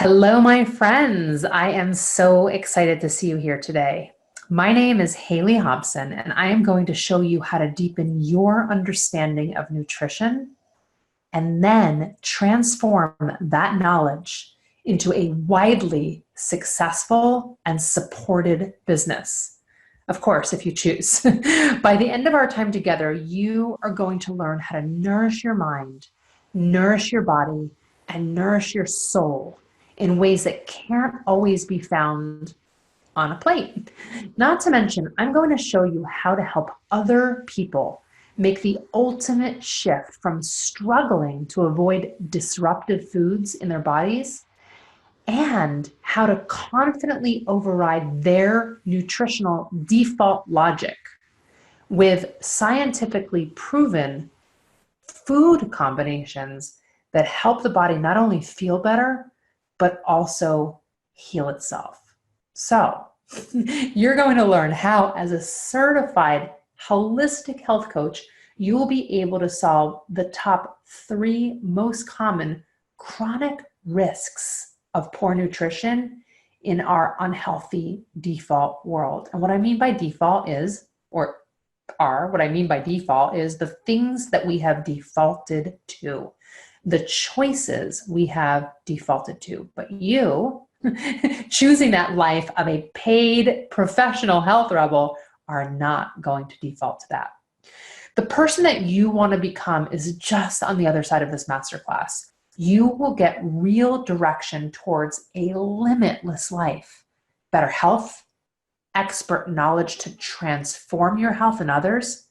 Hello, my friends. I am so excited to see you here today. My name is Hayley Hobson, and I am going to show you how to deepen your understanding of nutrition and then transform that knowledge into a widely successful and supported business. Of course, if you choose. By the end of our time together, you are going to learn how to nourish your mind, nourish your body, and nourish your soul in ways that can't always be found on a plate. Not to mention, I'm going to show you how to help other people make the ultimate shift from struggling to avoid disruptive foods in their bodies and how to confidently override their nutritional default logic with scientifically proven food combinations that help the body not only feel better, but also heal itself. So you're going to learn how, as a certified holistic health coach, you will be able to solve the top 3 most common chronic risks of poor nutrition in our unhealthy default world. And what I mean by default is, what I mean by default is the things that we have defaulted to, the choices we have defaulted to. But you, choosing that life of a paid professional health rebel, are not going to default to that. The person that you want to become is just on the other side of this masterclass. You will get real direction towards a limitless life, better health, expert knowledge to transform your health and others.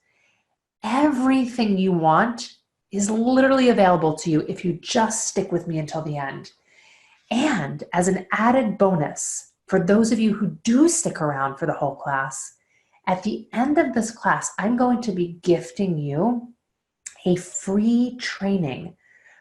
Everything you want is literally available to you if you just stick with me until the end. And as an added bonus, for those of you who do stick around for the whole class, at the end of this class, I'm going to be gifting you a free training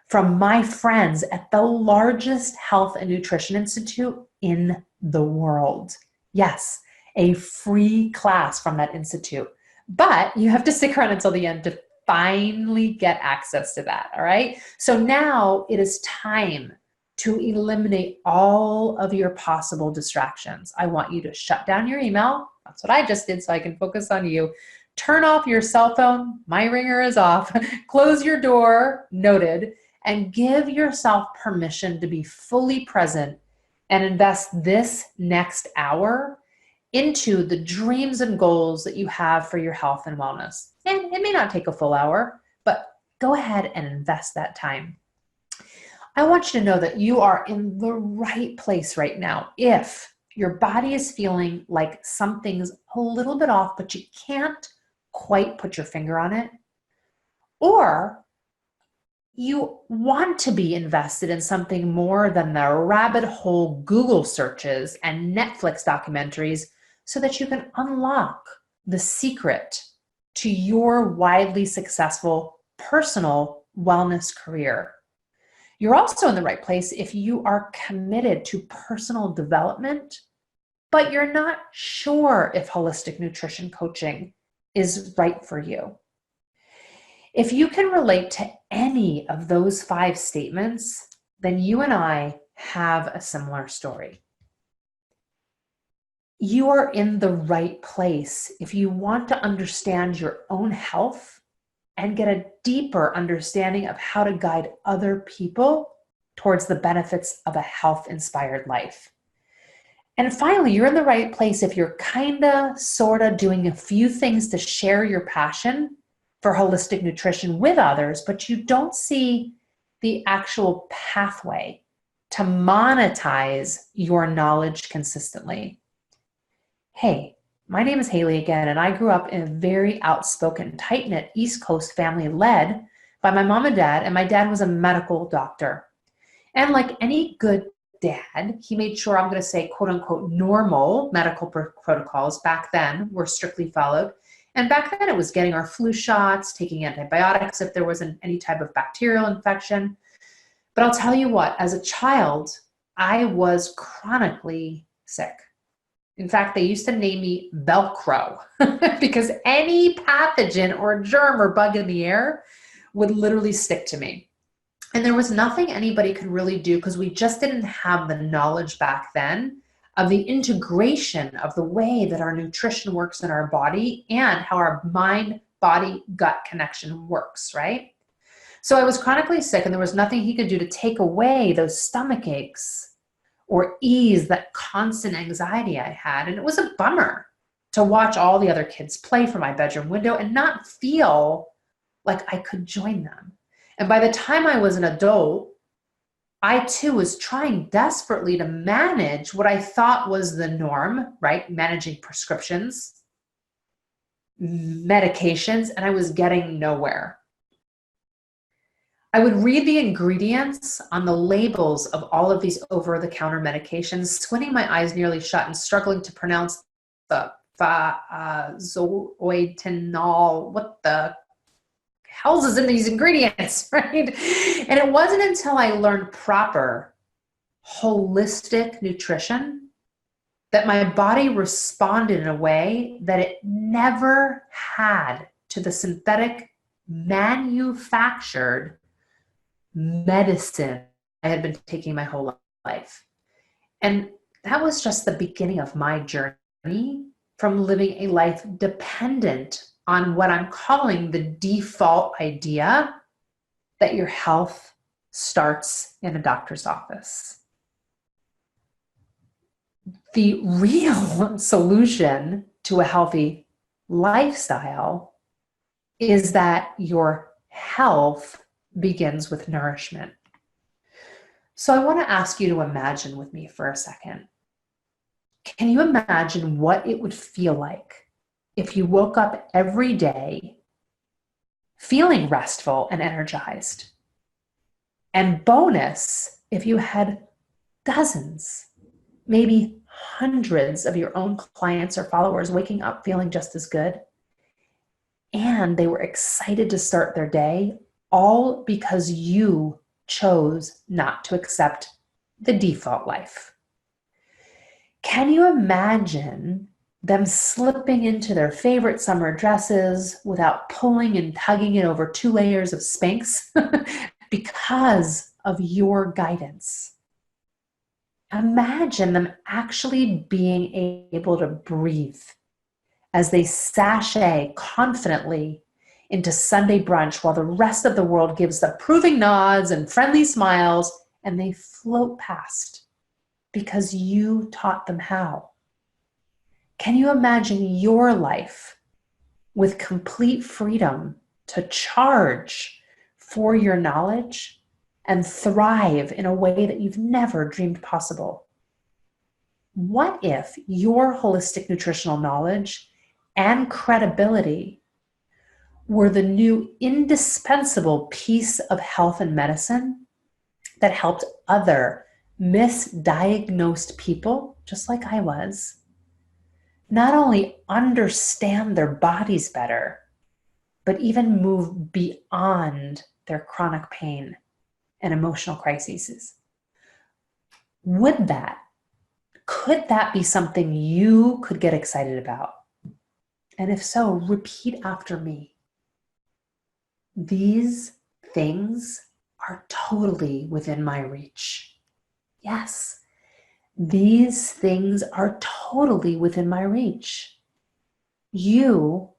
from my friends at the largest health and nutrition institute in the world. Yes, a free class from that institute. But you have to stick around until the end to finally get access to that, all right? So now it is time to eliminate all of your possible distractions. I want you to shut down your email. That's what I just did so I can focus on you. Turn off your cell phone. My ringer is off. Close your door, noted, and give yourself permission to be fully present and invest this next hour into the dreams and goals that you have for your health and wellness. And it may not take a full hour, but go ahead and invest that time. I want you to know that you are in the right place right now. If your body is feeling like something's a little bit off, but you can't quite put your finger on it, or you want to be invested in something more than the rabbit hole Google searches and Netflix documentaries so that you can unlock the secret to your widely successful personal wellness career. You're also in the right place if you are committed to personal development, but you're not sure if holistic nutrition coaching is right for you. If you can relate to any of those 5 statements, then you and I have a similar story. You are in the right place if you want to understand your own health and get a deeper understanding of how to guide other people towards the benefits of a health-inspired life. And finally, you're in the right place if you're sorta doing a few things to share your passion for holistic nutrition with others, but you don't see the actual pathway to monetize your knowledge consistently. Hey, my name is Hayley again, and I grew up in a very outspoken, tight-knit East Coast family led by my mom and dad, and my dad was a medical doctor. And like any good dad, he made sure, I'm going to say, quote unquote, normal medical protocols back then were strictly followed. And back then it was getting our flu shots, taking antibiotics if there was any type of bacterial infection. But I'll tell you what, as a child, I was chronically sick. In fact, they used to name me Velcro because any pathogen or germ or bug in the air would literally stick to me. And there was nothing anybody could really do because we just didn't have the knowledge back then of the integration of the way that our nutrition works in our body and how our mind, body, gut connection works, right? So I was chronically sick and there was nothing he could do to take away those stomach aches or ease that constant anxiety I had. And it was a bummer to watch all the other kids play from my bedroom window and not feel like I could join them. And by the time I was an adult, I too was trying desperately to manage what I thought was the norm, right? Managing prescriptions, medications, and I was getting nowhere. I would read the ingredients on the labels of all of these over-the-counter medications, squinting my eyes nearly shut and struggling to pronounce the zoetinol. What the hell's is in these ingredients, right? And it wasn't until I learned proper holistic nutrition that my body responded in a way that it never had to the synthetic manufactured medicine I had been taking my whole life. And that was just the beginning of my journey from living a life dependent on what I'm calling the default idea that your health starts in a doctor's office. The real solution to a healthy lifestyle is that your health begins with nourishment. So I want to ask you to imagine with me for a second. Can you imagine what it would feel like if you woke up every day feeling restful and energized? And bonus, if you had dozens, maybe hundreds of your own clients or followers waking up feeling just as good, and they were excited to start their day, all because you chose not to accept the default life. Can you imagine them slipping into their favorite summer dresses without pulling and tugging it over 2 layers of Spanx because of your guidance? Imagine them actually being able to breathe as they sashay confidently into Sunday brunch while the rest of the world gives approving nods and friendly smiles, and they float past because you taught them how. Can you imagine your life with complete freedom to charge for your knowledge and thrive in a way that you've never dreamed possible? What if your holistic nutritional knowledge and credibility were the new indispensable piece of health and medicine that helped other misdiagnosed people, just like I was, not only understand their bodies better, but even move beyond their chronic pain and emotional crises? Could that be something you could get excited about? And if so, repeat after me. These things are totally within my reach. Yes, these things are totally within my reach. You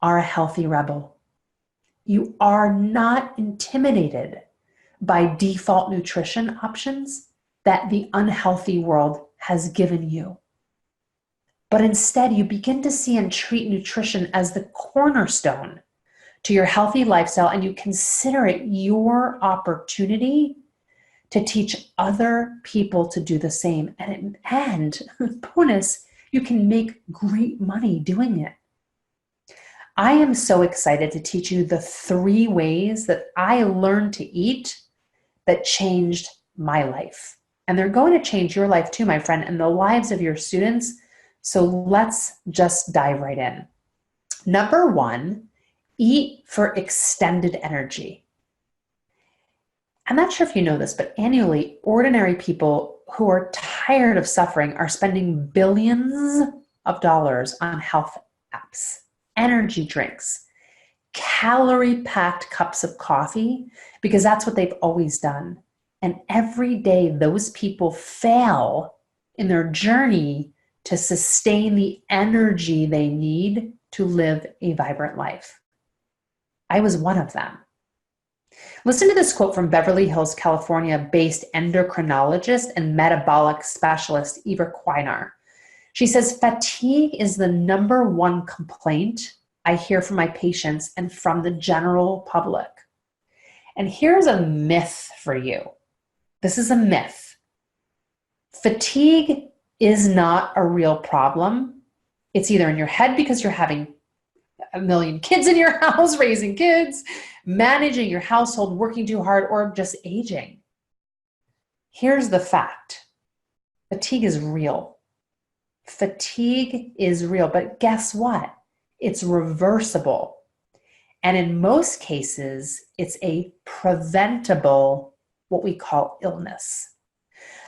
are a healthy rebel. You are not intimidated by default nutrition options that the unhealthy world has given you. But instead, you begin to see and treat nutrition as the cornerstone to your healthy lifestyle, and you consider it your opportunity to teach other people to do the same. And bonus, you can make great money doing it. I am so excited to teach you the 3 ways that I learned to eat that changed my life. And they're going to change your life too, my friend, and the lives of your students. So let's just dive right in. Number 1, eat for extended energy. I'm not sure if you know this, but annually, ordinary people who are tired of suffering are spending billions of dollars on health apps, energy drinks, calorie-packed cups of coffee because that's what they've always done. And every day those people fail in their journey to sustain the energy they need to live a vibrant life. I was one of them. Listen to this quote from Beverly Hills, California-based endocrinologist and metabolic specialist Eva Quinar. She says, fatigue is the number one complaint I hear from my patients and from the general public. And here's a myth for you. This is a myth. Fatigue is not a real problem. It's either in your head because you're having a million kids in your house, raising kids, managing your household, working too hard, or just aging. Here's the fact. Fatigue is real. Fatigue is real, but guess what? It's reversible. And in most cases, it's a preventable, what we call illness.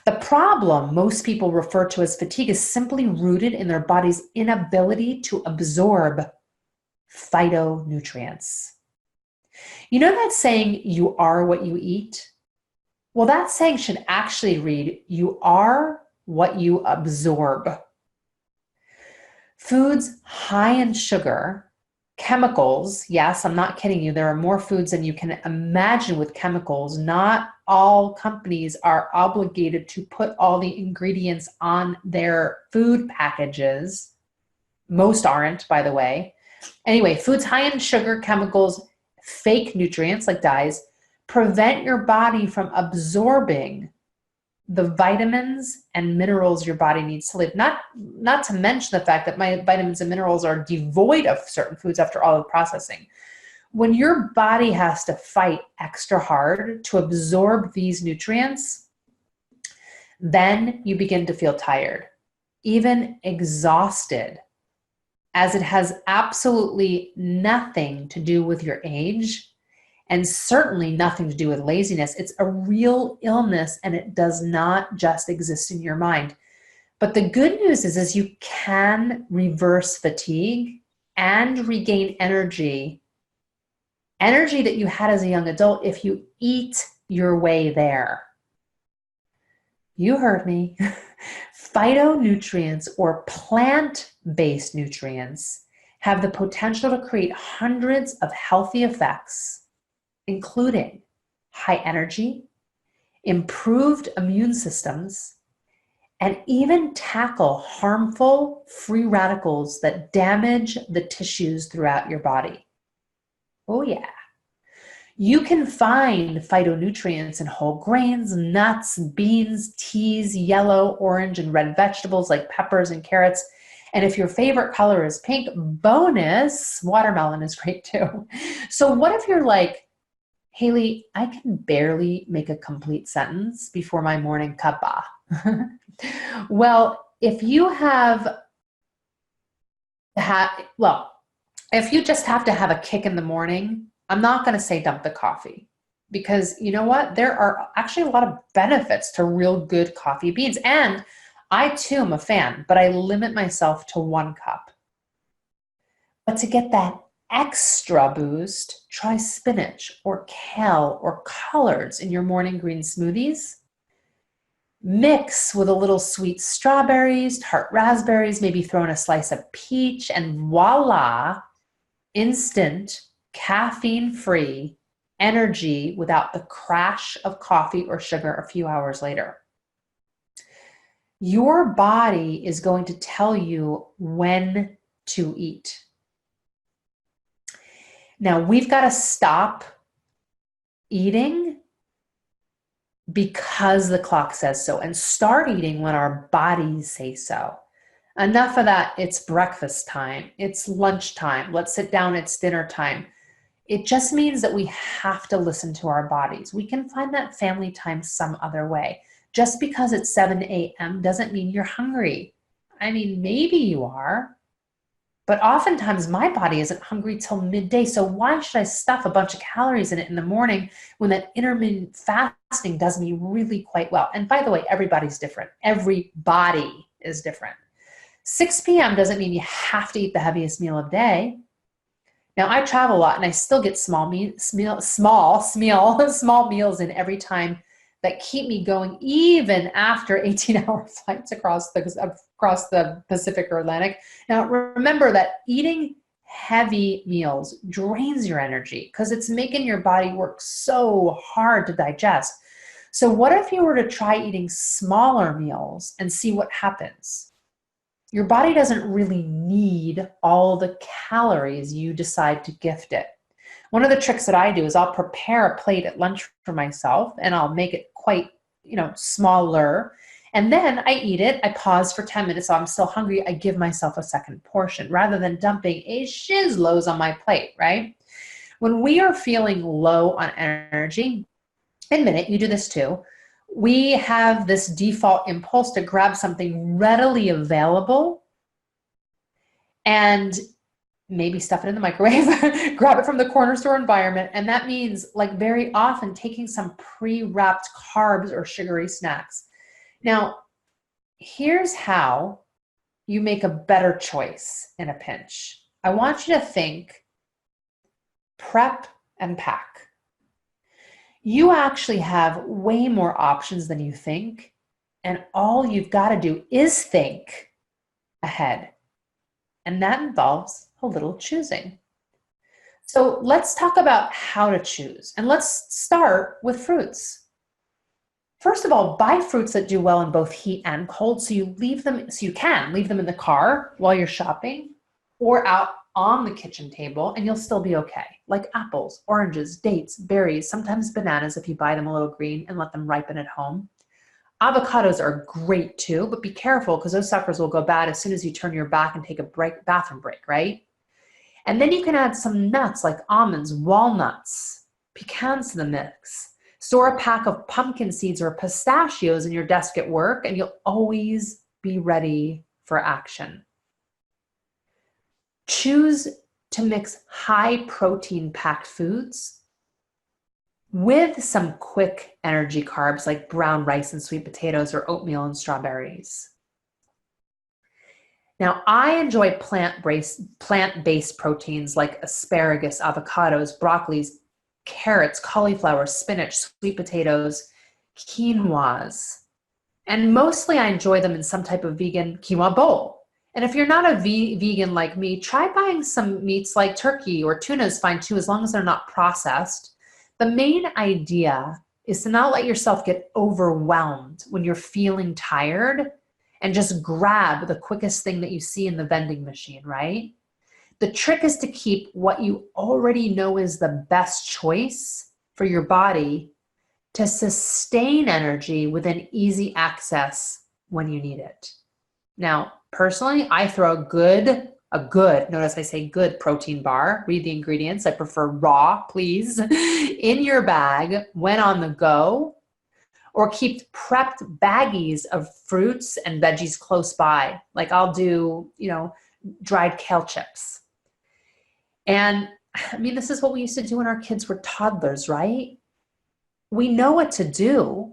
The problem most people refer to as fatigue is simply rooted in their body's inability to absorb phytonutrients. You know that saying, you are what you eat? Well, that saying should actually read, you are what you absorb. Foods high in sugar, chemicals, yes, I'm not kidding you, there are more foods than you can imagine with chemicals. Not all companies are obligated to put all the ingredients on their food packages. Most aren't, by the way. Anyway, foods high in sugar, chemicals, fake nutrients like dyes, prevent your body from absorbing the vitamins and minerals your body needs to live. Not to mention the fact that my vitamins and minerals are devoid of certain foods after all the processing. When your body has to fight extra hard to absorb these nutrients, then you begin to feel tired, even exhausted, as it has absolutely nothing to do with your age and certainly nothing to do with laziness. It's a real illness and it does not just exist in your mind. But the good news is you can reverse fatigue and regain energy that you had as a young adult if you eat your way there. You heard me. Phytonutrients or plant-based nutrients have the potential to create hundreds of healthy effects, including high energy, improved immune systems, and even tackle harmful free radicals that damage the tissues throughout your body. Oh yeah. You can find phytonutrients in whole grains, nuts, beans, teas, yellow, orange, and red vegetables like peppers and carrots. And if your favorite color is pink, bonus, watermelon is great too. So what if you're like, Hayley, I can barely make a complete sentence before my morning cuppa. Well, if you if you just have to have a kick in the morning, I'm not going to say dump the coffee, because you know what? There are actually a lot of benefits to real good coffee beans. And I too am a fan, but I limit myself to 1 cup. But to get that extra boost, try spinach or kale or collards in your morning green smoothies. Mix with a little sweet strawberries, tart raspberries, maybe throw in a slice of peach, and voila, instant, caffeine-free energy without the crash of coffee or sugar a few hours later. Your body is going to tell you when to eat. Now, we've got to stop eating because the clock says so and start eating when our bodies say so. Enough of that, it's breakfast time, it's lunchtime, let's sit down, it's dinner time. It just means that we have to listen to our bodies. We can find that family time some other way. Just because it's 7 a.m. doesn't mean you're hungry. I mean, maybe you are, but oftentimes my body isn't hungry till midday. So why should I stuff a bunch of calories in it in the morning when that intermittent fasting does me really quite well? And by the way, everybody's different. Every body is different. 6 p.m. doesn't mean you have to eat the heaviest meal of the day. Now I travel a lot and I still get small meals in every time that keep me going even after 18-hour flights across the Pacific or Atlantic. Now remember that eating heavy meals drains your energy because it's making your body work so hard to digest. So what if you were to try eating smaller meals and see what happens? Your body doesn't really need all the calories you decide to gift it. One of the tricks that I do is I'll prepare a plate at lunch for myself and I'll make it quite, smaller. And then I eat it. I pause for 10 minutes. So I'm still hungry. I give myself a second portion rather than dumping a shiz loads on my plate, right? When we are feeling low on energy, admit it, you do this too. We have this default impulse to grab something readily available and maybe stuff it in the microwave, grab it from the corner store environment. And that means like very often taking some pre-wrapped carbs or sugary snacks. Now, here's how you make a better choice in a pinch. I want you to think prep and pack. You actually have way more options than you think, and all you've got to do is think ahead. And that involves a little choosing. So let's talk about how to choose. And let's start with fruits. First of all, buy fruits that do well in both heat and cold so you can leave them in the car while you're shopping or out on the kitchen table and you'll still be okay. Like apples, oranges, dates, berries, sometimes bananas if you buy them a little green and let them ripen at home. Avocados are great too, but be careful because those suckers will go bad as soon as you turn your back and take a bathroom break, right? And then you can add some nuts like almonds, walnuts, pecans to the mix. Store a pack of pumpkin seeds or pistachios in your desk at work and you'll always be ready for action. Choose to mix high protein packed foods with some quick energy carbs like brown rice and sweet potatoes or oatmeal and strawberries. Now, I enjoy plant-based proteins like asparagus, avocados, broccolis, carrots, cauliflower, spinach, sweet potatoes, quinoas. And mostly I enjoy them in some type of vegan quinoa bowl. And if you're not a vegan like me, try buying some meats like turkey or tuna is fine too, as long as they're not processed. The main idea is to not let yourself get overwhelmed when you're feeling tired and just grab the quickest thing that you see in the vending machine, right? The trick is to keep what you already know is the best choice for your body to sustain energy within easy access when you need it. Now, personally, I throw a good, notice I say good protein bar, read the ingredients, I prefer raw, please, in your bag when on the go, or keep prepped baggies of fruits and veggies close by. Like I'll do, dried kale chips. And I mean, this is what we used to do when our kids were toddlers, right? We know what to do.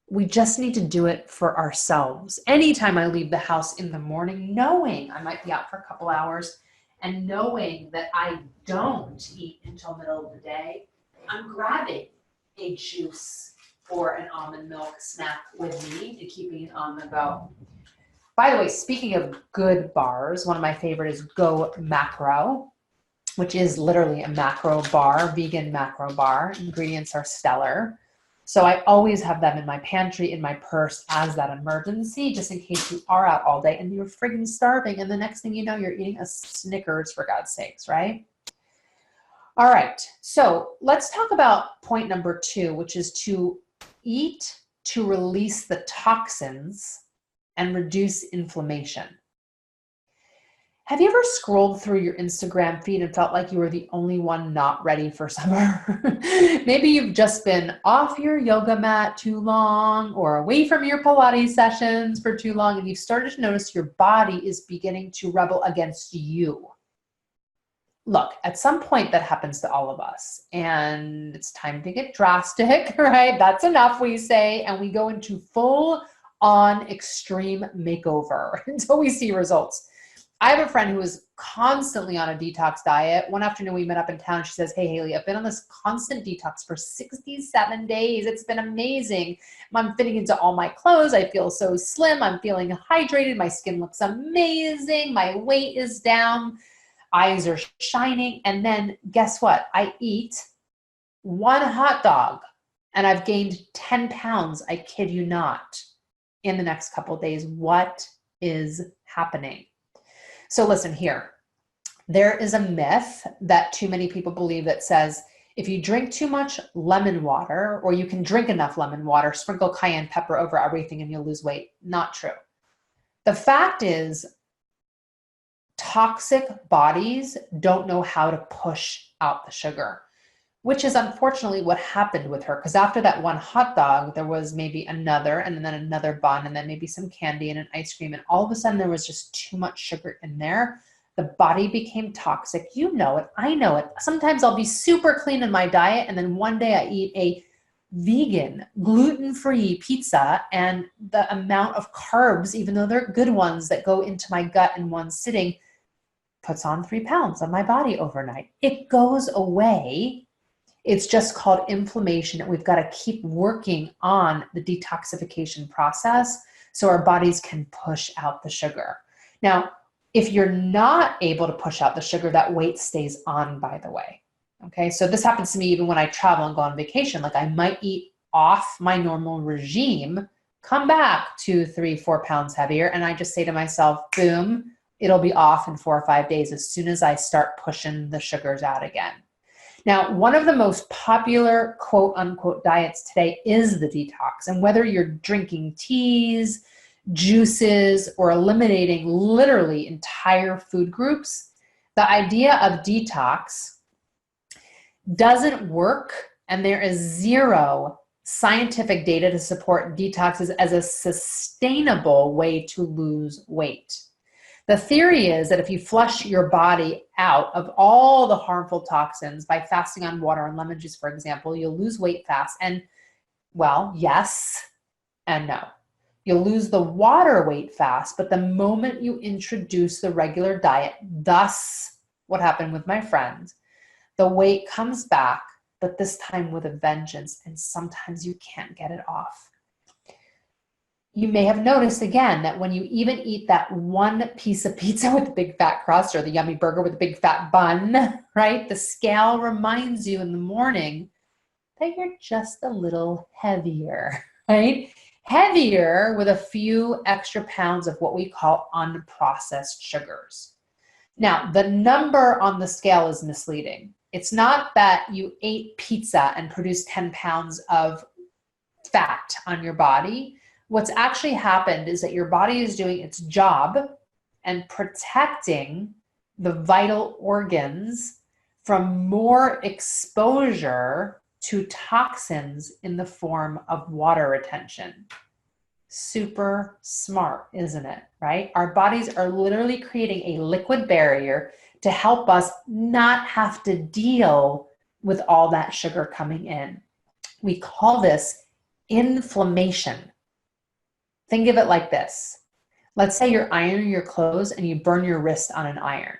We just need to do it for ourselves. Anytime I leave the house in the morning, knowing I might be out for a couple hours and knowing that I don't eat until middle of the day, I'm grabbing a juice or an almond milk snack with me and keeping it on the go. By the way, speaking of good bars, one of my favorite is Go Macro, which is literally a macro bar, vegan macro bar. Ingredients are stellar. So I always have them in my pantry, in my purse as that emergency, just in case you are out all day and you're friggin' starving. And the next thing you know, you're eating a Snickers, for God's sakes, right? All right. So let's talk about point number 2, which is to eat to release the toxins and reduce inflammation. Have you ever scrolled through your Instagram feed and felt like you were the only one not ready for summer? Maybe you've just been off your yoga mat too long or away from your Pilates sessions for too long, and you've started to notice your body is beginning to rebel against you. Look, at some point that happens to all of us, and it's time to get drastic, right? That's enough, we say, and we go into full-on extreme makeover until we see results. I have a friend who is constantly on a detox diet. One afternoon we met up in town. She says, hey, Hayley, I've been on this constant detox for 67 days. It's been amazing. I'm fitting into all my clothes. I feel so slim. I'm feeling hydrated. My skin looks amazing. My weight is down. Eyes are shining. And then guess what? I eat one hot dog and I've gained 10 pounds. I kid you not, in the next couple of days. What is happening? So listen here, there is a myth that too many people believe that says, if you drink too much lemon water, or you can drink enough lemon water, sprinkle cayenne pepper over everything and you'll lose weight. Not true. The fact is, toxic bodies don't know how to push out the sugar, which is unfortunately what happened with her. Because after that one hot dog, there was maybe another, and then another bun, and then maybe some candy and an ice cream. And all of a sudden there was just too much sugar in there. The body became toxic. You know it. I know it. Sometimes I'll be super clean in my diet, and then one day I eat a vegan, gluten-free pizza, and the amount of carbs, even though they're good ones, that go into my gut in one sitting puts on 3 pounds on my body overnight. It goes away. It's just called inflammation, and we've got to keep working on the detoxification process so our bodies can push out the sugar. Now, if you're not able to push out the sugar, that weight stays on, by the way. Okay, so this happens to me even when I travel and go on vacation. Like, I might eat off my normal regime, come back 2, 3, 4 pounds heavier, and I just say to myself, boom, it'll be off in 4 or 5 days as soon as I start pushing the sugars out again. Now, one of the most popular quote unquote diets today is the detox. And whether you're drinking teas, juices, or eliminating literally entire food groups, the idea of detox doesn't work. And there is zero scientific data to support detoxes as a sustainable way to lose weight. The theory is that if you flush your body out of all the harmful toxins by fasting on water and lemon juice, for example, you'll lose weight fast. And, well, yes and no. You'll lose the water weight fast, but the moment you introduce the regular diet, thus what happened with my friend, the weight comes back, but this time with a vengeance, and sometimes you can't get it off. You may have noticed again that when you even eat that one piece of pizza with the big fat crust or the yummy burger with the big fat bun, right? The scale reminds you in the morning that you're just a little heavier, right? Heavier with a few extra pounds of what we call unprocessed sugars. Now, the number on the scale is misleading. It's not that you ate pizza and produced 10 pounds of fat on your body. What's actually happened is that your body is doing its job and protecting the vital organs from more exposure to toxins in the form of water retention. Super smart, isn't it? Right? Our bodies are literally creating a liquid barrier to help us not have to deal with all that sugar coming in. We call this inflammation. Think of it like this. Let's say you're ironing your clothes and you burn your wrist on an iron.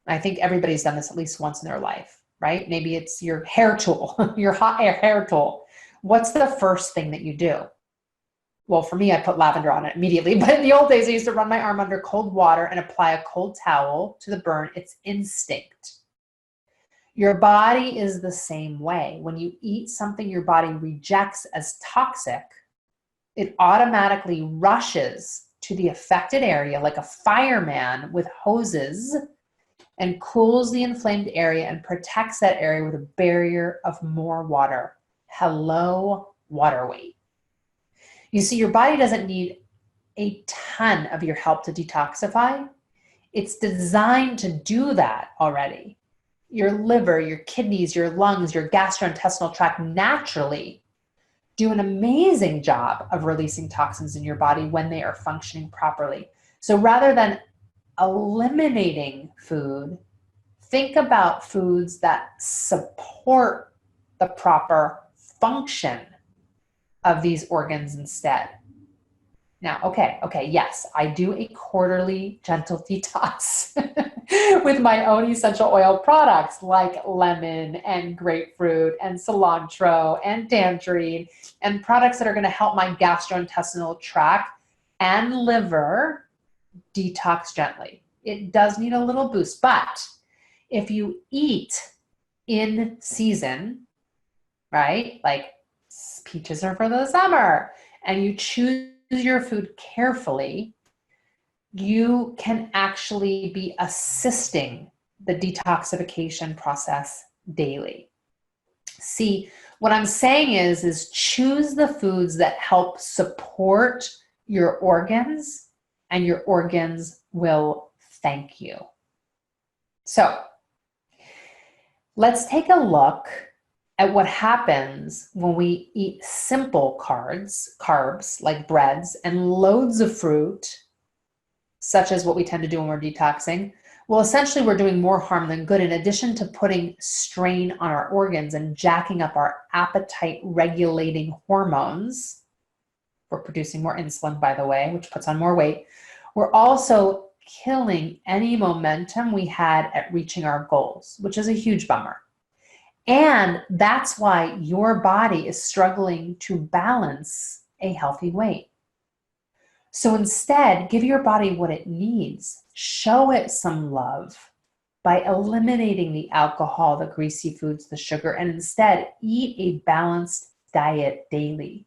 I think everybody's done this at least once in their life, right? Maybe it's your hair tool, your hot air hair tool. What's the first thing that you do? Well, for me, I put lavender on it immediately. But in the old days, I used to run my arm under cold water and apply a cold towel to the burn. It's instinct. Your body is the same way. When you eat something your body rejects as toxic, it automatically rushes to the affected area like a fireman with hoses and cools the inflamed area and protects that area with a barrier of more water. Hello, water weight. You see, your body doesn't need a ton of your help to detoxify. It's designed to do that already. Your liver, your kidneys, your lungs, your gastrointestinal tract naturally do an amazing job of releasing toxins in your body when they are functioning properly. So rather than eliminating food, think about foods that support the proper function of these organs instead. Now, okay, yes, I do a quarterly gentle detox with my own essential oil products like lemon and grapefruit and cilantro and tangerine and products that are going to help my gastrointestinal tract and liver detox gently. It does need a little boost, but if you eat in season, right? Like peaches are for the summer, and you choose your food carefully, you can actually be assisting the detoxification process daily. See, what I'm saying is choose the foods that help support your organs, and your organs will thank you. So let's take a look at what happens when we eat simple carbs like breads and loads of fruit, such as what we tend to do when we're detoxing. Well, essentially we're doing more harm than good, in addition to putting strain on our organs and jacking up our appetite regulating hormones. We're producing more insulin, by the way, which puts on more weight. We're also killing any momentum we had at reaching our goals, which is a huge bummer. And that's why your body is struggling to balance a healthy weight. So instead, give your body what it needs. Show it some love by eliminating the alcohol, the greasy foods, the sugar, and instead eat a balanced diet daily.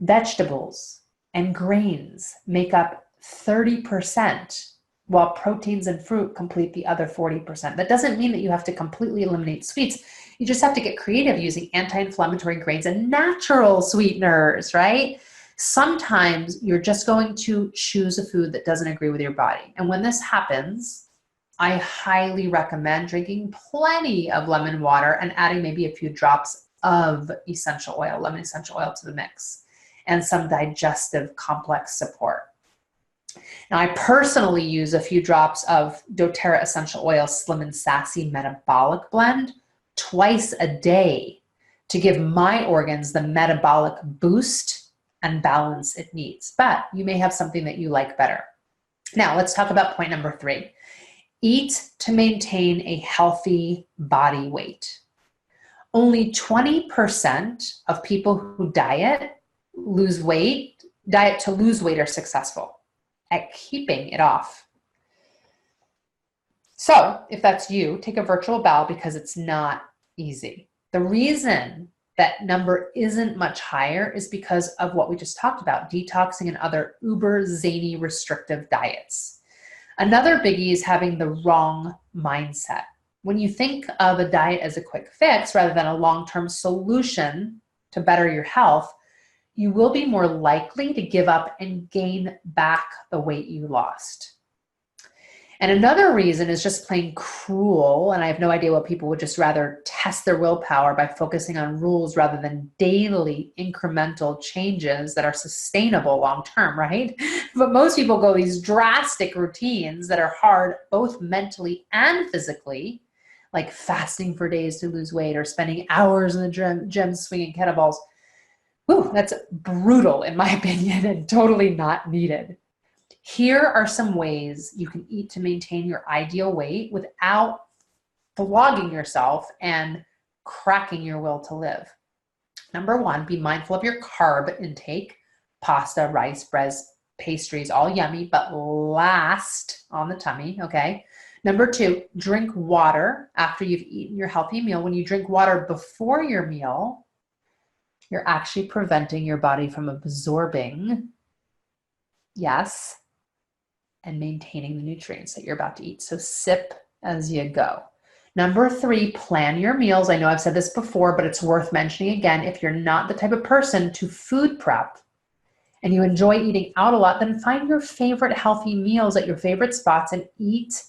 Vegetables and grains make up 30%, while proteins and fruit complete the other 40%. That doesn't mean that you have to completely eliminate sweets. You just have to get creative using anti-inflammatory grains and natural sweeteners, right? Sometimes you're just going to choose a food that doesn't agree with your body. And when this happens, I highly recommend drinking plenty of lemon water and adding maybe a few drops of essential oil, lemon essential oil to the mix, and some digestive complex support. Now, I personally use a few drops of doTERRA essential oil slim and sassy metabolic blend twice a day to give my organs the metabolic boost and balance it needs. But you may have something that you like better. Now, let's talk about point number 3. Eat to maintain a healthy body weight. Only 20% of people who diet to lose weight are successful at keeping it off. So if that's you, take a virtual bow, because it's not easy. The reason that number isn't much higher is because of what we just talked about, detoxing and other uber zany restrictive diets. Another biggie is having the wrong mindset. When you think of a diet as a quick fix rather than a long-term solution to better your health, you will be more likely to give up and gain back the weight you lost. And another reason is just plain cruel, and I have no idea what people would just rather test their willpower by focusing on rules rather than daily incremental changes that are sustainable long-term, right? But most people go these drastic routines that are hard both mentally and physically, like fasting for days to lose weight or spending hours in the gym swinging kettlebells. Whew, that's brutal in my opinion and totally not needed. Here are some ways you can eat to maintain your ideal weight without flogging yourself and cracking your will to live. Number 1, be mindful of your carb intake. Pasta, rice, breads, pastries, all yummy, but last on the tummy, okay? Number 2, drink water after you've eaten your healthy meal. When you drink water before your meal, you're actually preventing your body from absorbing, yes, and maintaining the nutrients that you're about to eat. So sip as you go. Number 3, plan your meals. I know I've said this before, but it's worth mentioning again. If you're not the type of person to food prep and you enjoy eating out a lot, then find your favorite healthy meals at your favorite spots and eat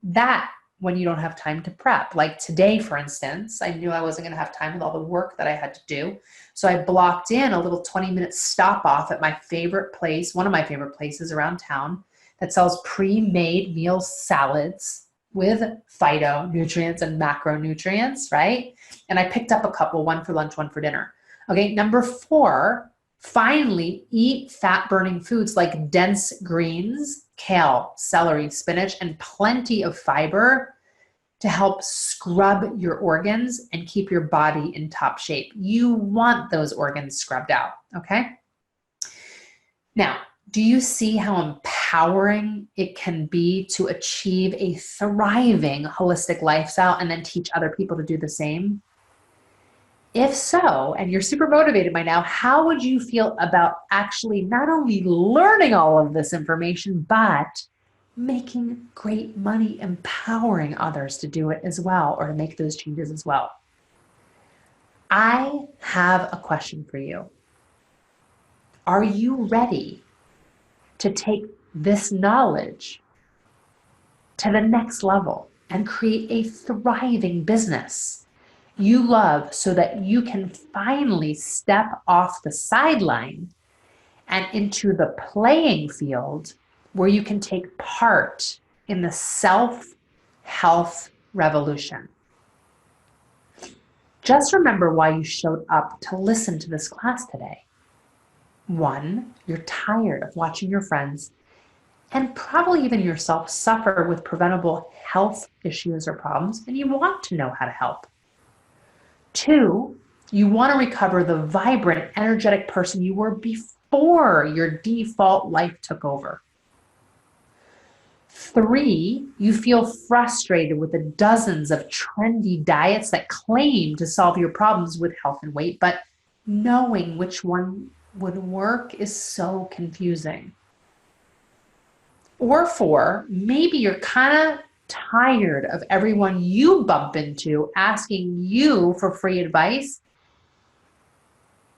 that when you don't have time to prep. Like today, for instance, I knew I wasn't going to have time with all the work that I had to do. So I blocked in a little 20-minute stop off at my favorite place, one of my favorite places around town, that sells pre-made meal salads with phytonutrients and macronutrients, right? And I picked up a couple, one for lunch, one for dinner. Okay, number 4, Finally, eat fat-burning foods like dense greens, kale, celery, spinach, and plenty of fiber to help scrub your organs and keep your body in top shape. You want those organs scrubbed out, okay? Now, do you see how empowering it can be to achieve a thriving holistic lifestyle and then teach other people to do the same? If so, and you're super motivated by now, how would you feel about actually not only learning all of this information, but making great money, empowering others to do it as well, or to make those changes as well? I have a question for you. Are you ready to take this knowledge to the next level and create a thriving business you love so that you can finally step off the sideline and into the playing field where you can take part in the self-health revolution? Just remember why you showed up to listen to this class today. 1, you're tired of watching your friends and probably even yourself suffer with preventable health issues or problems, and you want to know how to help. 2, you want to recover the vibrant, energetic person you were before your default life took over. 3, you feel frustrated with the dozens of trendy diets that claim to solve your problems with health and weight, but knowing which one would work is so confusing. Or 4, maybe you're kind of tired of everyone you bump into asking you for free advice,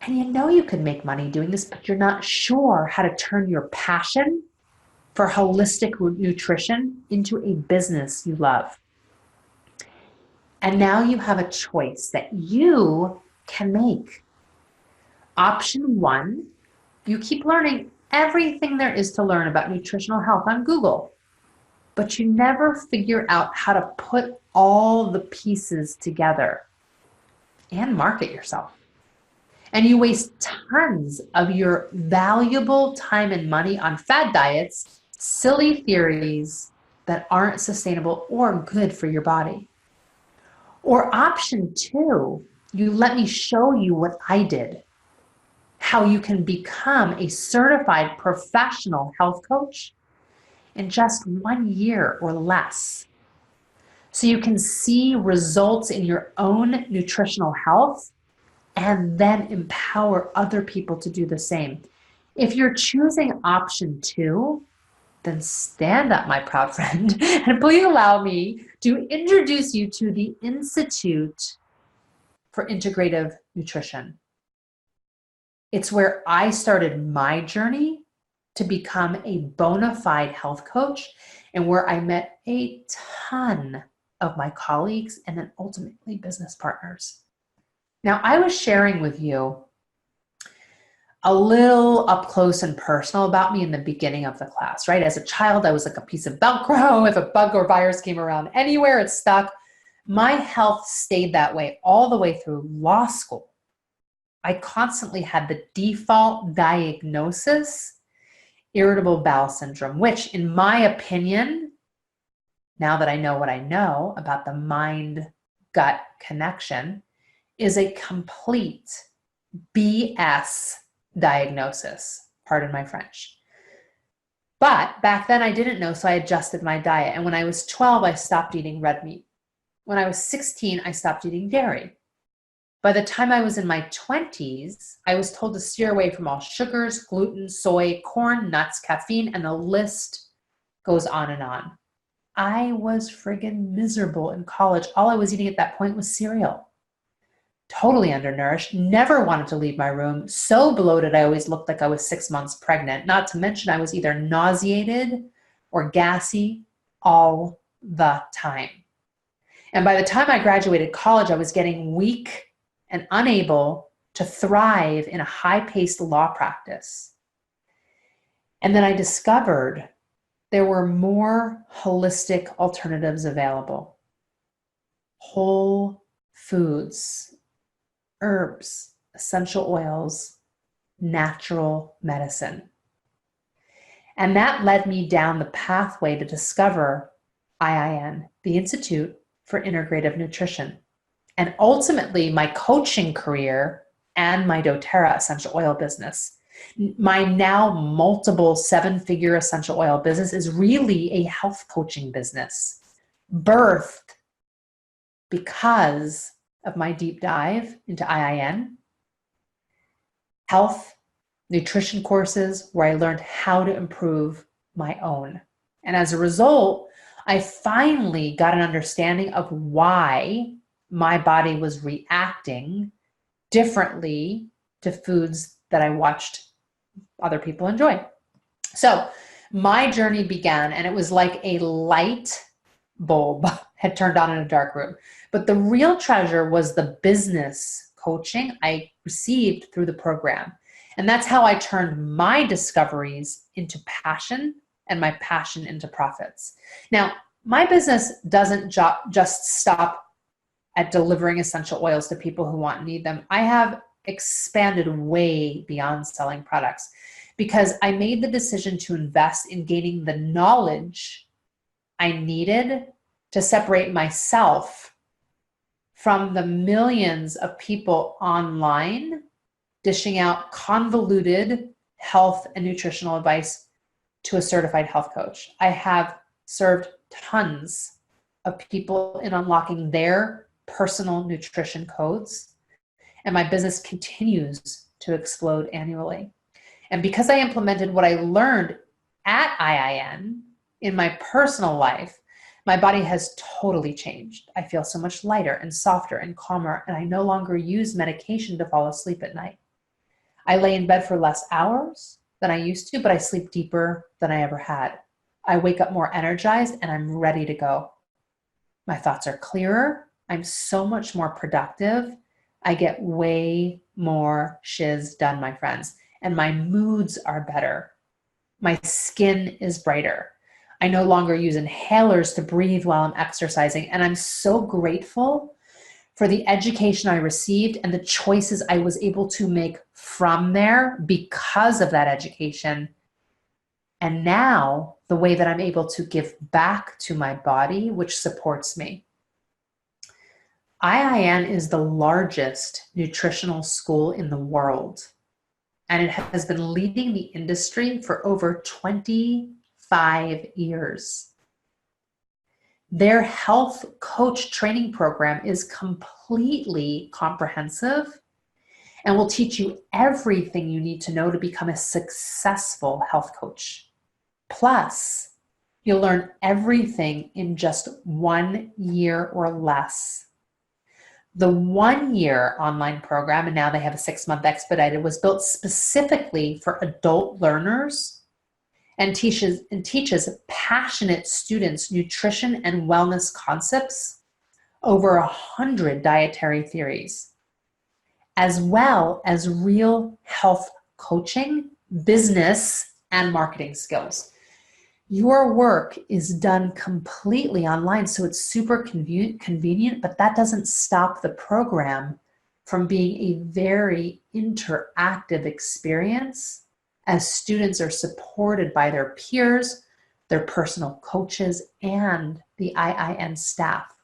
and you know you could make money doing this, but you're not sure how to turn your passion for holistic nutrition into a business you love. And now you have a choice that you can make. Option 1, you keep learning everything there is to learn about nutritional health on Google, but you never figure out how to put all the pieces together and market yourself. And you waste tons of your valuable time and money on fad diets, silly theories that aren't sustainable or good for your body. Or option 2, you let me show you what I did, how you can become a certified professional health coach in just 1 year or less. So you can see results in your own nutritional health and then empower other people to do the same. If you're choosing option 2, then stand up, my proud friend, and please allow me to introduce you to the Institute for Integrative Nutrition. It's where I started my journey to become a bona fide health coach, and where I met a ton of my colleagues and then ultimately business partners. Now, I was sharing with you a little up close and personal about me in the beginning of the class, right? As a child, I was like a piece of Velcro. If a bug or virus came around anywhere, it stuck. My health stayed that way all the way through law school. I constantly had the default diagnosis, irritable bowel syndrome, which in my opinion, now that I know what I know about the mind-gut connection, is a complete BS diagnosis. Pardon my French. But back then I didn't know, so I adjusted my diet. And when I was 12, I stopped eating red meat. When I was 16, I stopped eating dairy. By the time I was in my 20s, I was told to steer away from all sugars, gluten, soy, corn, nuts, caffeine, and the list goes on and on. I was friggin' miserable in college. All I was eating at that point was cereal. Totally undernourished, never wanted to leave my room, so bloated I always looked like I was 6 months pregnant, not to mention I was either nauseated or gassy all the time. And by the time I graduated college, I was getting weak and unable to thrive in a high-paced law practice. And then I discovered there were more holistic alternatives available. Whole foods, herbs, essential oils, natural medicine. And that led me down the pathway to discover IIN, the Institute for Integrative Nutrition. And ultimately, my coaching career and my doTERRA essential oil business, my now multiple seven-figure essential oil business, is really a health coaching business, birthed because of my deep dive into IIN, health, nutrition courses where I learned how to improve my own. And as a result, I finally got an understanding of why my body was reacting differently to foods that I watched other people enjoy. So my journey began, and it was like a light bulb had turned on in a dark room. But the real treasure was the business coaching I received through the program. And that's how I turned my discoveries into passion and my passion into profits. Now, my business doesn't just stop at delivering essential oils to people who want and need them. I have expanded way beyond selling products because I made the decision to invest in gaining the knowledge I needed to separate myself from the millions of people online dishing out convoluted health and nutritional advice to a certified health coach. I have served tons of people in unlocking their personal nutrition codes, and my business continues to explode annually. And because I implemented what I learned at IIN in my personal life, my body has totally changed. I feel so much lighter and softer and calmer, and I no longer use medication to fall asleep at night. I lay in bed for less hours than I used to, but I sleep deeper than I ever had. I wake up more energized and I'm ready to go. My thoughts are clearer. I'm so much more productive. I get way more shiz done, my friends, and my moods are better. My skin is brighter. I no longer use inhalers to breathe while I'm exercising, and I'm so grateful for the education I received and the choices I was able to make from there because of that education. And now the way that I'm able to give back to my body, which supports me. IIN is the largest nutritional school in the world, and it has been leading the industry for over 25 years. Their health coach training program is completely comprehensive and will teach you everything you need to know to become a successful health coach. Plus, you'll learn everything in just 1 year or less. The 1-year online program, and now they have a 6-month expedited, was built specifically for adult learners and teaches passionate students nutrition and wellness concepts, over 100 dietary theories, as well as real health coaching, business, and marketing skills. Your work is done completely online, so it's super convenient, but that doesn't stop the program from being a very interactive experience as students are supported by their peers, their personal coaches, and the IIN staff.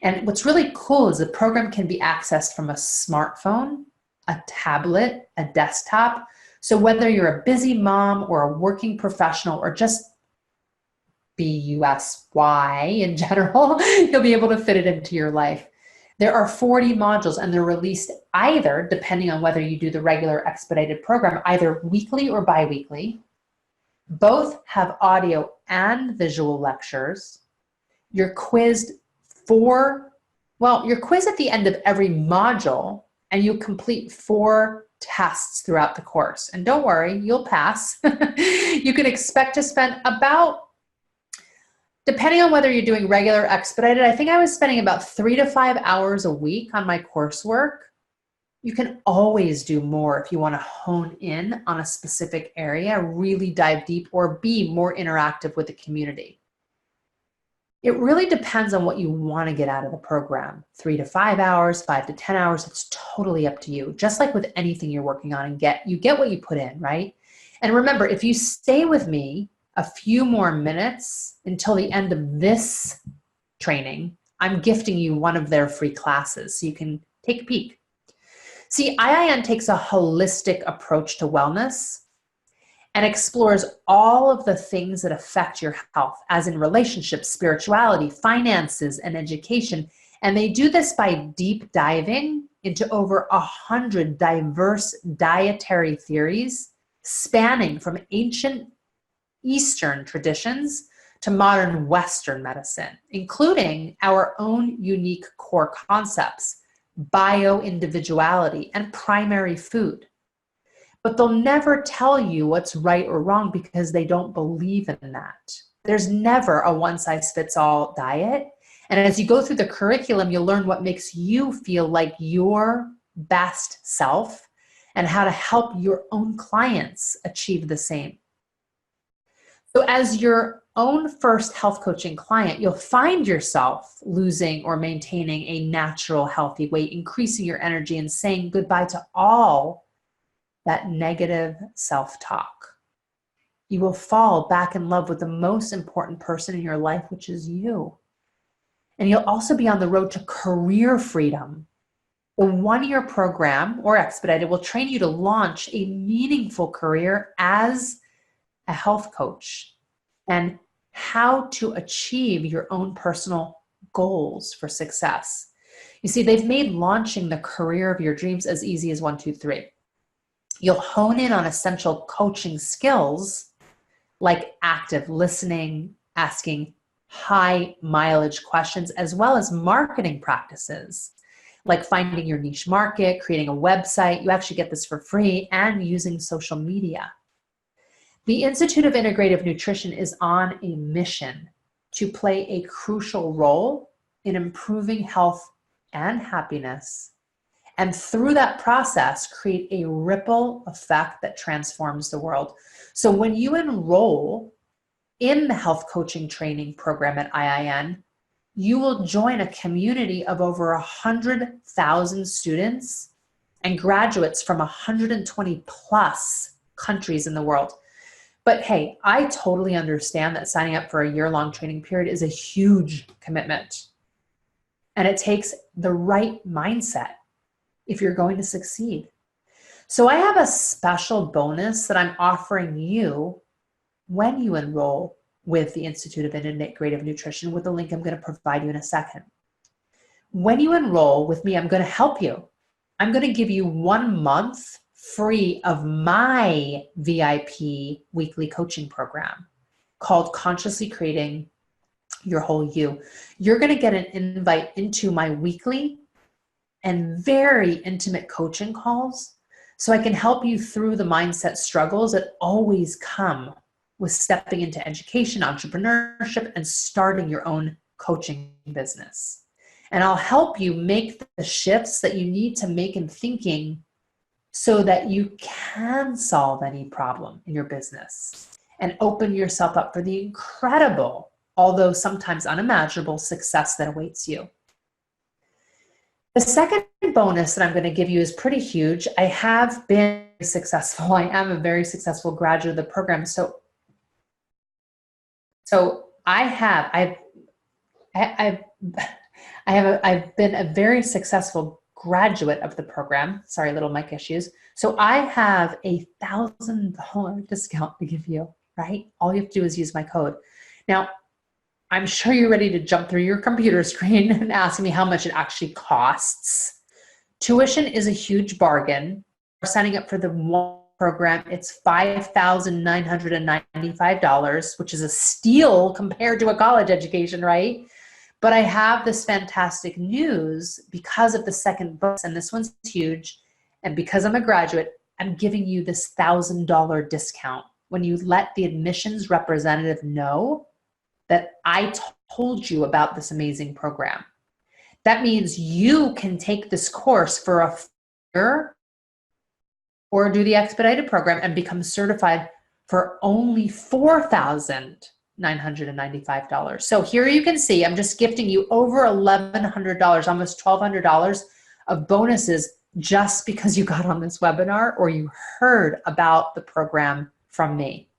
And what's really cool is the program can be accessed from a smartphone, a tablet, a desktop. So whether you're a busy mom or a working professional or just BUSY in general, you'll be able to fit it into your life. There are 40 modules, and they're released either, depending on whether you do the regular expedited program, either weekly or bi-weekly. Both have audio and visual lectures. You're quizzed you're quizzed at the end of every module, and you complete 4 tests throughout the course. And don't worry, you'll pass. You can expect to spend about, depending on whether you're doing regular expedited, I think I was spending about 3 to 5 hours a week on my coursework. You can always do more if you want to hone in on a specific area, really dive deep, or be more interactive with the community. It really depends on what you want to get out of the program. 3 to 5 hours, 5 to 10 hours, it's totally up to you. Just like with anything you're working on, and you get what you put in, right? And remember, if you stay with me a few more minutes until the end of this training, I'm gifting you one of their free classes so you can take a peek. See, IIN takes a holistic approach to wellness and explores all of the things that affect your health, as in relationships, spirituality, finances, and education. And they do this by deep diving into over 100 diverse dietary theories spanning from ancient Eastern traditions to modern Western medicine, including our own unique core concepts, bio-individuality, and primary food. But they'll never tell you what's right or wrong because they don't believe in that. There's never a one-size-fits-all diet. And as you go through the curriculum, you'll learn what makes you feel like your best self and how to help your own clients achieve the same. So as your own first health coaching client, you'll find yourself losing or maintaining a natural, healthy weight, increasing your energy, and saying goodbye to all that negative self-talk. You will fall back in love with the most important person in your life, which is you. And you'll also be on the road to career freedom. The one-year program, or expedited, will train you to launch a meaningful career as a health coach and how to achieve your own personal goals for success. You see, they've made launching the career of your dreams as easy as 1, 2, 3. You'll hone in on essential coaching skills like active listening, asking high mileage questions, as well as marketing practices like finding your niche market, creating a website. You actually get this for free, and using social media. The Institute of Integrative Nutrition is on a mission to play a crucial role in improving health and happiness, and through that process, create a ripple effect that transforms the world. So when you enroll in the health coaching training program at IIN, you will join a community of over 100,000 students and graduates from 120 plus countries in the world. But hey, I totally understand that signing up for a year-long training period is a huge commitment. And it takes the right mindset if you're going to succeed. So I have a special bonus that I'm offering you when you enroll with the Institute of Integrative Nutrition with the link I'm going to provide you in a second. When you enroll with me, I'm going to help you. I'm going to give you 1 month free of my VIP weekly coaching program called Consciously Creating Your Whole You. You're going to get an invite into my weekly and very intimate coaching calls so I can help you through the mindset struggles that always come with stepping into education, entrepreneurship, and starting your own coaching business. And I'll help you make the shifts that you need to make in thinking so that you can solve any problem in your business and open yourself up for the incredible, although sometimes unimaginable, success that awaits you. The second bonus that I'm going to give you is pretty huge. I have been successful. I am a very successful graduate of the program. So I've been a very successful graduate of the program. Sorry, little mic issues. So I have a $1,000 discount to give you, right? All you have to do is use my code. Now, I'm sure you're ready to jump through your computer screen and ask me how much it actually costs. Tuition is a huge bargain. We're signing up for the one program. It's $5,995, which is a steal compared to a college education, right? But I have this fantastic news because of the second bonus, and this one's huge. And because I'm a graduate, I'm giving you this $1,000 discount when you let the admissions representative know that I told you about this amazing program. That means you can take this course for a year or do the expedited program and become certified for only $4,000 $995. So here you can see, I'm just gifting you over $1,100, almost $1,200 of bonuses just because you got on this webinar or you heard about the program from me.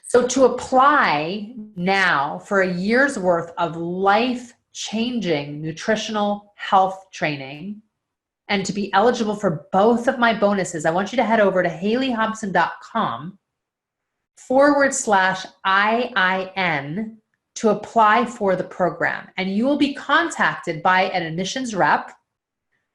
So to apply now for a year's worth of life-changing nutritional health training and to be eligible for both of my bonuses, I want you to head over to HayleyHobson.com/IIN to apply for the program. And you will be contacted by an admissions rep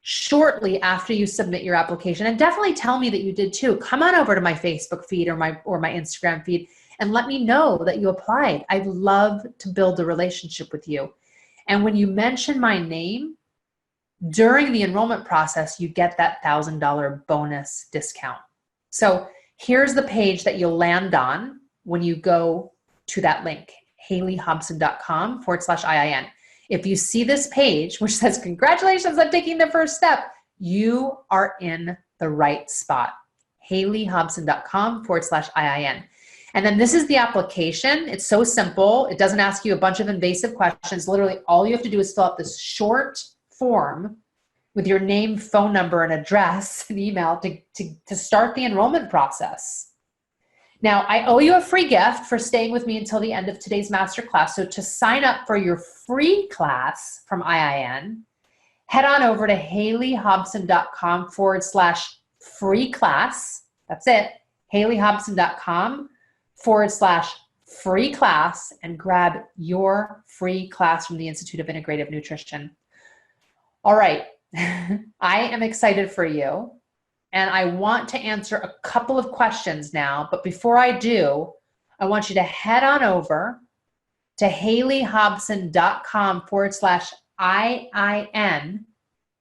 shortly after you submit your application. And definitely tell me that you did too. Come on over to my Facebook feed or my Instagram feed and let me know that you applied. I'd love to build a relationship with you. And when you mention my name during the enrollment process, you get that $1,000 bonus discount. So here's the page that you'll land on when you go to that link, HayleyHobson.com/IIN. If you see this page, which says, congratulations on taking the first step, you are in the right spot, HayleyHobson.com/IIN. And then this is the application. It's so simple. It doesn't ask you a bunch of invasive questions. Literally, all you have to do is fill out this short form with your name, phone number, and address and email to start the enrollment process. Now, I owe you a free gift for staying with me until the end of today's masterclass. So to sign up for your free class from IIN, head on over to HayleyHobson.com/free class. That's it, HayleyHobson.com/free class, and grab your free class from the Institute of Integrative Nutrition. All right, I am excited for you, and I want to answer a couple of questions now, but before I do, I want you to head on over to HayleyHobson.com/IIN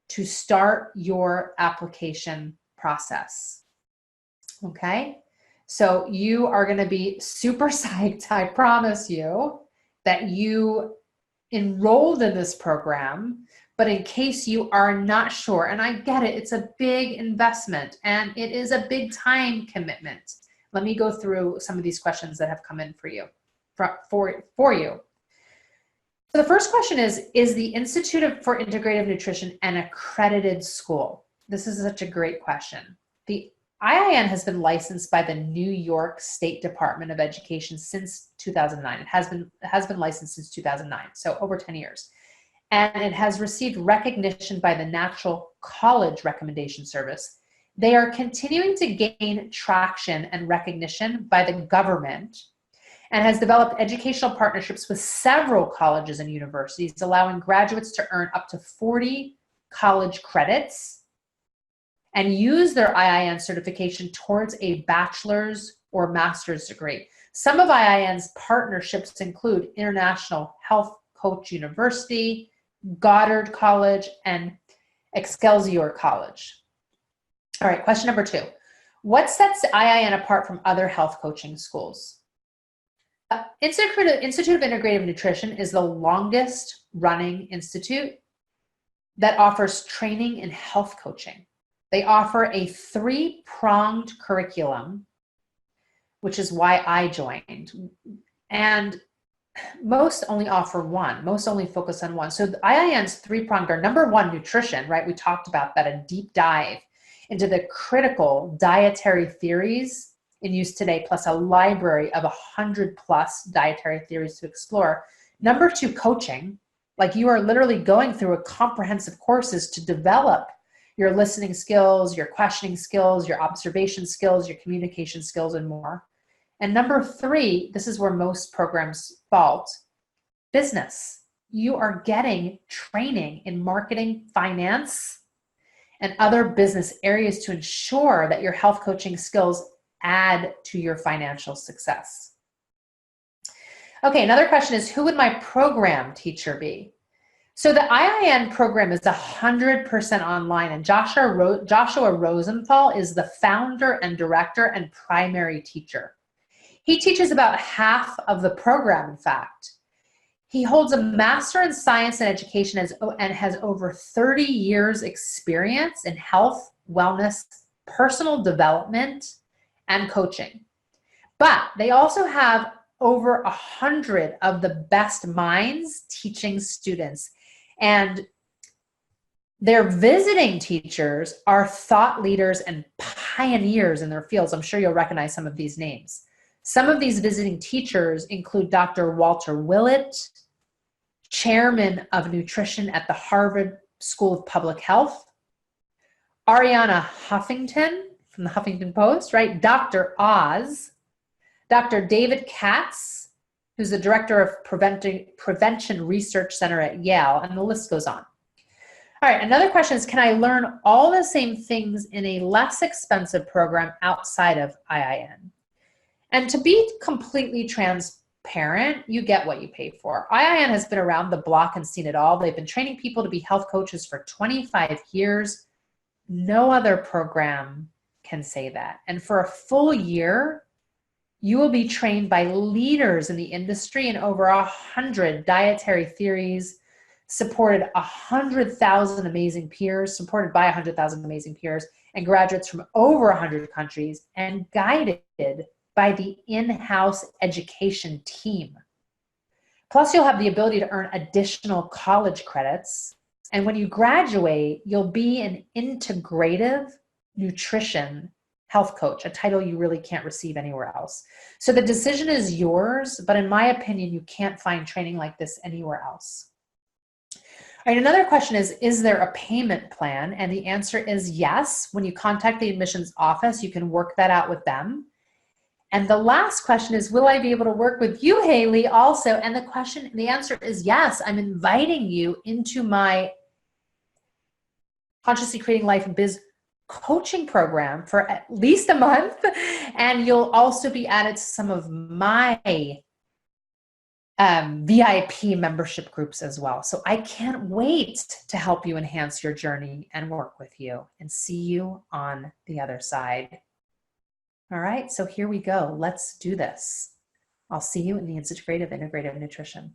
to start your application process. Okay? So you are going to be super psyched, I promise you, that you enrolled in this program. But in case you are not sure, and I get it, it's a big investment and it is a big time commitment. Let me go through some of these questions that have come in for you. For you. So the first question is the Institute for Integrative Nutrition an accredited school? This is such a great question. The IIN has been licensed by the New York State Department of Education since 2009. It has been licensed since 2009, so over 10 years. And it has received recognition by the Natural College Recommendation Service. They are continuing to gain traction and recognition by the government and has developed educational partnerships with several colleges and universities, allowing graduates to earn up to 40 college credits and use their IIN certification towards a bachelor's or master's degree. Some of IIN's partnerships include International Health Coach University, Goddard College, and Excelsior College. All right, question number 2. What sets IIN apart from other health coaching schools? Institute of Integrative Nutrition is the longest running institute that offers training in health coaching. They offer a 3-pronged curriculum, which is why I joined. And most only offer one. Most only focus on one. So the IIN's 3-pronged are, number 1, nutrition, right? We talked about that, a deep dive into the critical dietary theories in use today, plus a library of 100+ dietary theories to explore. Number 2, coaching. Like, you are literally going through a comprehensive courses to develop your listening skills, your questioning skills, your observation skills, your communication skills, and more. And number 3, this is where most programs fall, business. You are getting training in marketing, finance, and other business areas to ensure that your health coaching skills add to your financial success. Okay, another question is, who would my program teacher be? So the IIN program is 100% online, and Joshua Rosenthal is the founder and director and primary teacher. He teaches about half of the program, in fact. He holds a Master in Science and Education and has over 30 years experience in health, wellness, personal development, and coaching. But they also have over 100 of the best minds teaching students. And their visiting teachers are thought leaders and pioneers in their fields. I'm sure you'll recognize some of these names. Some of these visiting teachers include Dr. Walter Willett, chairman of nutrition at the Harvard School of Public Health, Ariana Huffington from the Huffington Post, right? Dr. Oz, Dr. David Katz, who's the director of Prevention Research Center at Yale, and the list goes on. All right, another question is, can I learn all the same things in a less expensive program outside of IIN? And to be completely transparent, you get what you pay for. IIN has been around the block and seen it all. They've been training people to be health coaches for 25 years. No other program can say that. And for a full year, you will be trained by leaders in the industry in over 100 dietary theories, supported 100,000 amazing peers, supported by 100,000 amazing peers, and graduates from over 100 countries, and guided by the in-house education team. Plus, you'll have the ability to earn additional college credits. And when you graduate, you'll be an integrative nutrition health coach, a title you really can't receive anywhere else. So the decision is yours, but in my opinion, you can't find training like this anywhere else. All right, another question is there a payment plan? And the answer is yes. When you contact the admissions office, you can work that out with them. And the last question is, will I be able to work with you, Hayley, also? And the answer is yes. I'm inviting you into my Consciously Creating Life and Biz coaching program for at least a month. And you'll also be added to some of my VIP membership groups as well. So I can't wait to help you enhance your journey and work with you and see you on the other side. All right, so here we go. Let's do this. I'll see you in the Institute of Integrative Nutrition.